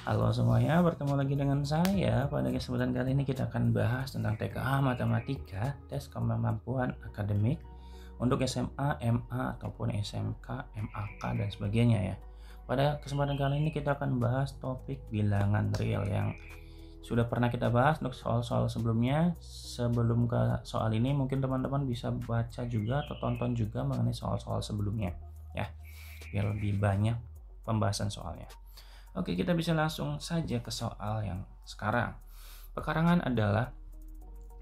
Halo semuanya, bertemu lagi dengan saya. Pada kesempatan kali ini kita akan bahas tentang TKA Matematika, tes kemampuan akademik untuk SMA, MA, ataupun SMK, MAK, dan sebagainya ya. Pada kesempatan kali ini kita akan bahas topik bilangan real yang sudah pernah kita bahas untuk soal-soal sebelumnya. Sebelum ke soal ini mungkin teman-teman bisa baca juga atau tonton juga mengenai soal-soal sebelumnya ya, biar lebih banyak pembahasan soalnya. Oke, kita bisa langsung saja ke soal yang sekarang. Pekarangan adalah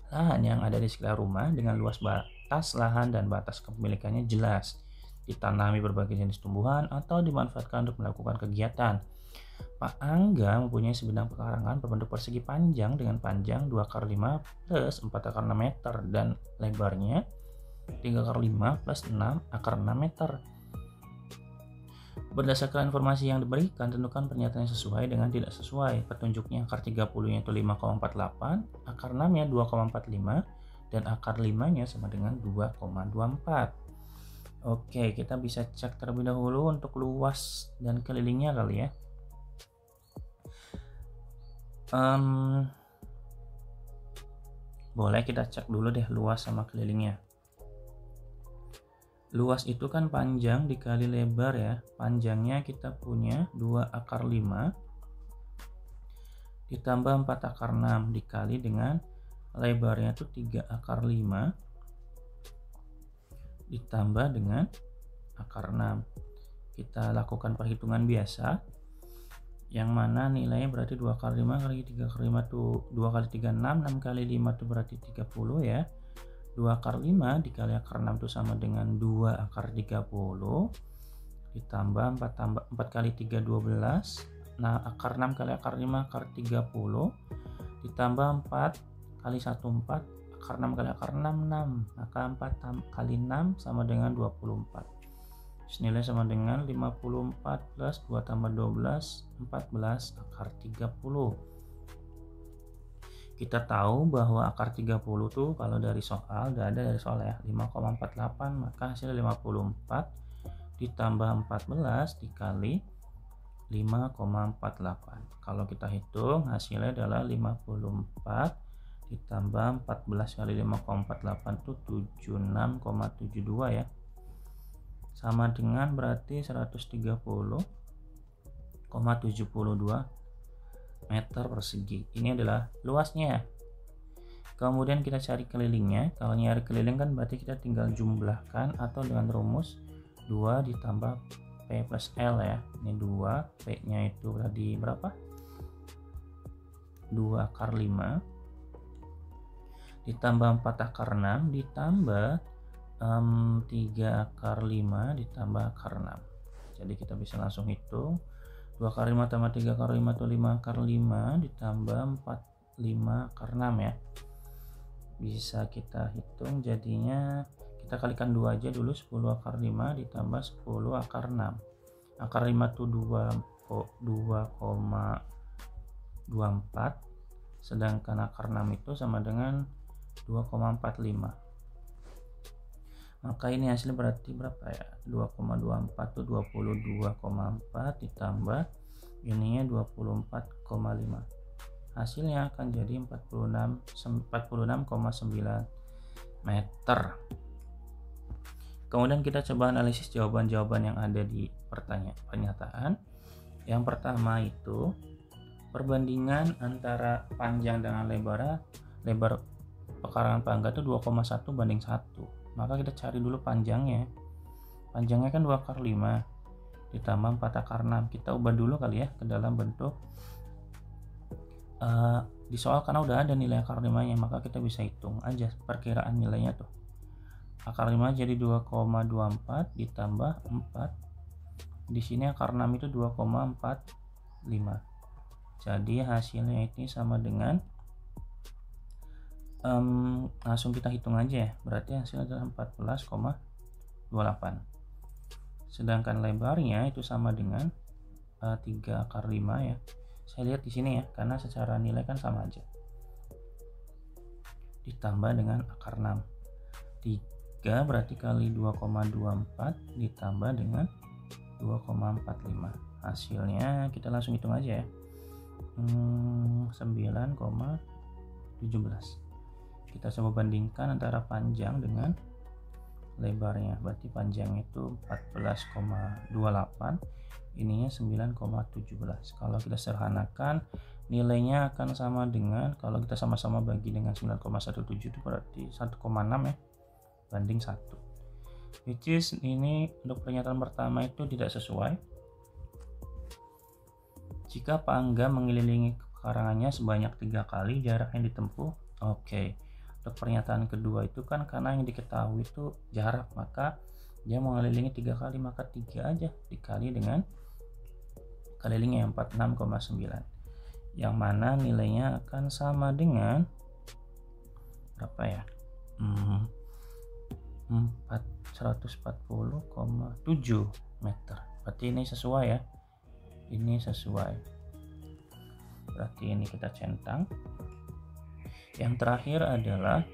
lahan yang ada di sekitar rumah dengan luas batas lahan dan batas kepemilikannya jelas. Ditanami berbagai jenis tumbuhan atau dimanfaatkan untuk melakukan kegiatan. Pak Angga mempunyai sebidang pekarangan berbentuk persegi panjang dengan panjang 2x5 plus 4x6 meter dan lebarnya 3x5 plus 6x6 meter. Berdasarkan informasi yang diberikan, tentukan pernyataan yang sesuai dengan tidak sesuai. Petunjuknya akar 30-nya itu 5,48, akar 6-nya 2,45, dan akar 5-nya sama dengan 2,24. Oke, kita bisa cek terlebih dahulu untuk luas dan kelilingnya kali ya. Boleh kita cek dulu deh luas sama kelilingnya. Luas itu kan panjang dikali lebar ya. Panjangnya kita punya 2 akar 5 ditambah 4 akar 6 dikali dengan lebarnya itu 3 akar 5 ditambah dengan akar 6. Kita lakukan perhitungan biasa, yang mana nilainya berarti 2 kali 5 kali 3 kali 5 itu 2 kali 3 6, 6 kali 5 itu berarti 30 ya. 2 akar 5 dikali akar 6 itu sama dengan 2 akar 30 ditambah 4 kali 3 12. Nah, akar 6 kali akar 5 akar 30 ditambah 4 kali 1 4, akar 6 kali akar 6 6. Maka 4 kali 6 sama dengan 24. Nilai sama dengan 54 plus 2 tambah 12, 14 akar 30. Kita tahu bahwa akar 30 tuh kalau dari soal, udah ada dari soal ya, 5,48, maka hasilnya 54 ditambah 14 dikali 5,48. Kalau kita hitung hasilnya adalah 54 ditambah 14 kali 5,48 itu 76,72 ya. Sama dengan berarti 130,72 meter persegi. Ini adalah luasnya. Kemudian kita cari kelilingnya. Kalau nyari keliling kan berarti kita tinggal jumlahkan atau dengan rumus 2 ditambah P plus L ya. Ini 2, P nya itu tadi berapa? 2 akar 5 ditambah 4 akar 6 ditambah 3 akar 5 ditambah akar 6. Jadi kita bisa langsung hitung 2 akar 5 tambah 3 akar 5 itu 5 akar 5 ditambah 5 akar 6 ya. Bisa kita hitung jadinya, kita kalikan 2 aja dulu, 10 akar 5 ditambah 10 akar 6. Akar 5 itu 2,24, sedangkan akar 6 itu sama dengan 2,45. Maka ini hasilnya berarti berapa ya? 2,24 itu 22,4 ditambah ininya 24,5. Hasilnya akan jadi 46,9 meter. Kemudian kita coba analisis jawaban-jawaban yang ada di pernyataan. Yang pertama itu perbandingan antara panjang dengan lebar pekarangan Pak Angga itu 2,1 banding 1. Maka kita cari dulu panjangnya. Panjangnya kan 2 akar 5 ditambah 4 akar 6. Kita ubah dulu kali ya ke dalam bentuk di soal, karena udah ada nilai akar 5 nya, maka kita bisa hitung aja perkiraan nilainya tuh. Akar 5 jadi 2,24 ditambah 4. Di sini akar 6 itu 2,45. Jadi hasilnya ini sama dengan langsung kita hitung aja ya. Berarti hasilnya adalah 14,28. Sedangkan lebarnya itu sama dengan 3 akar 5 ya. Saya lihat di sini ya, karena secara nilai kan sama aja. Ditambah dengan akar 6. 3 berarti kali 2,24 ditambah dengan 2,45. Hasilnya kita langsung hitung aja ya. 9,17. Kita coba bandingkan antara panjang dengan lebarnya. Berarti panjang itu 14,28, ininya 9,17. Kalau kita sederhanakan, nilainya akan sama dengan, kalau kita sama-sama bagi dengan 9,17 itu berarti 1,6 ya, banding 1. Which is ini untuk pernyataan pertama itu tidak sesuai. Jika Pak Angga mengelilingi pekarangannya sebanyak 3 kali jarak yang ditempuh, oke. Untuk pernyataan kedua itu kan karena yang diketahui itu jarak, maka dia mengelilingi 3 kali, maka 3 aja dikali dengan kelilingnya 46,9, yang mana nilainya akan sama dengan berapa ya, 140,7 meter. Berarti ini sesuai ya, ini sesuai. Berarti ini kita centang. Yang terakhir adalah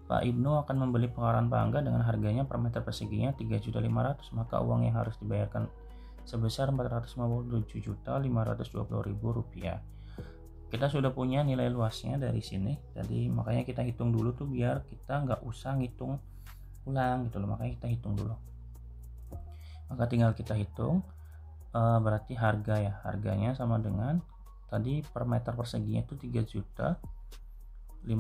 Pak Ibnu akan membeli pekarangan Pak Angga dengan harganya per meter perseginya 3.500.000, maka uang yang harus dibayarkan sebesar 457.520.000 rupiah. Kita sudah punya nilai luasnya dari sini, jadi makanya kita hitung dulu tuh biar kita nggak usah ngitung ulang gitu loh, makanya kita hitung dulu. Maka tinggal kita hitung, berarti harga ya, harganya sama dengan tadi per meter perseginya itu 3.500.000,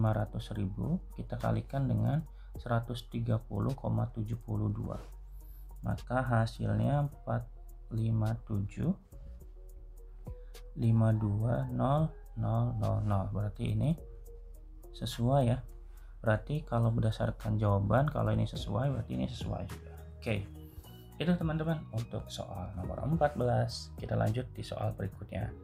kita kalikan dengan 130,72, maka hasilnya 457,520.000. Berarti ini sesuai ya. Berarti kalau berdasarkan jawaban, kalau ini sesuai berarti ini sesuai juga. Oke, itu teman-teman untuk soal nomor 14. Kita lanjut di soal berikutnya.